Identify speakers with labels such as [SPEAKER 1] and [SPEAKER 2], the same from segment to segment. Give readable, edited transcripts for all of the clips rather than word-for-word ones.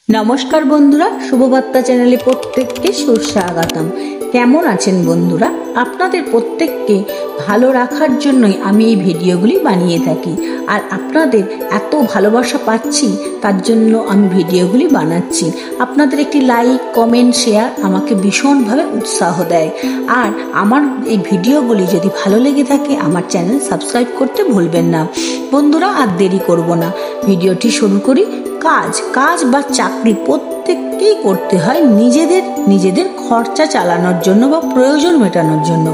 [SPEAKER 1] नमस्कार बंधुरा शुभबार्ता चैनले प्रत्येकके सुस्वागतम। केमन आছেন बंधुरा? आपनादेर प्रत्येकके भालो राखार जन्यই आमी এই ভিডিওগুলি বানিয়ে থাকি। আর আপনাদের এত ভালোবাসা পাচ্ছি তার জন্য আমি ভিডিওগুলি বানাচ্ছি। আপনাদের একটি লাইক কমেন্ট শেয়ার আমাকে ভীষণভাবে উৎসাহ দেয়। আর আমার এই ভিডিওগুলি যদি ভালো লেগে থাকে আমার চ্যানেল সাবস্ক্রাইব করতে ভুলবেন না। বন্ধুরা আর দেরি করব না, ভিডিওটি শুরু করি। কাজ বা চাকরি প্রত্যেককেই করতে হয় নিজেদের খরচা চালানোর জন্য বা প্রয়োজন মেটানোর জন্য।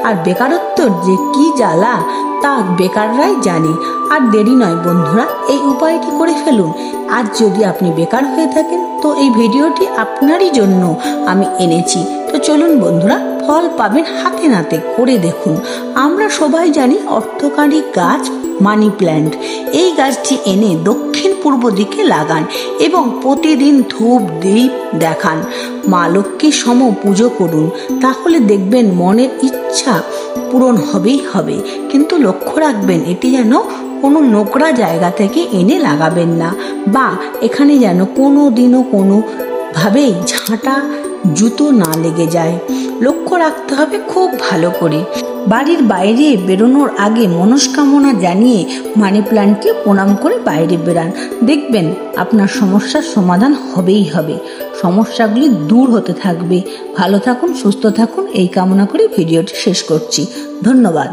[SPEAKER 1] আর বেকারত্বর যে কি জ্বালা তা বেকাররাই জানে। আর দেরি নয় বন্ধুরা, এই উপায়টি করে ফেলুন। আজ যদি আপনি বেকার হয়ে থাকেন তো এই ভিডিওটি আপনারই জন্য আমি এনেছি। তো চলুন বন্ধুরা, ফল পাবেন হাতে নাতে, করে দেখুন। আমরা সবাই জানি অর্থকারী গাছ মানি প্ল্যান্ট। এই গাছটি এনে দক্ষিণ পূর্ব দিকে লাগান এবং প্রতিদিন ধূপ দীপ দেখান। মা লক্ষ্মীর সম পুজো করুন, তাহলে দেখবেন মনের ইচ্ছা পূরণ হবেই হবে। কিন্তু লক্ষ্য রাখবেন এটি যেন কোনো নোংরা জায়গা থেকে এনে লাগাবেন না, বা এখানে যেন কোনো দিনও কোনোভাবেই ঝাঁটা জুতো না লেগে যায়। লক্ষ্য রাখতে হবে খুব ভালো করে। বাড়ির বাইরে বেরোনোর আগে মনস্কামনা জানিয়ে মানি প্ল্যান্টকে প্রণাম করে বাইরে বেরান। দেখবেন আপনার সমস্যার সমাধান হবেই হবে, সমস্যাগুলি দূর হতে থাকবে। ভালো থাকুন, সুস্থ থাকুন, এই কামনা করে ভিডিওটি শেষ করছি। ধন্যবাদ।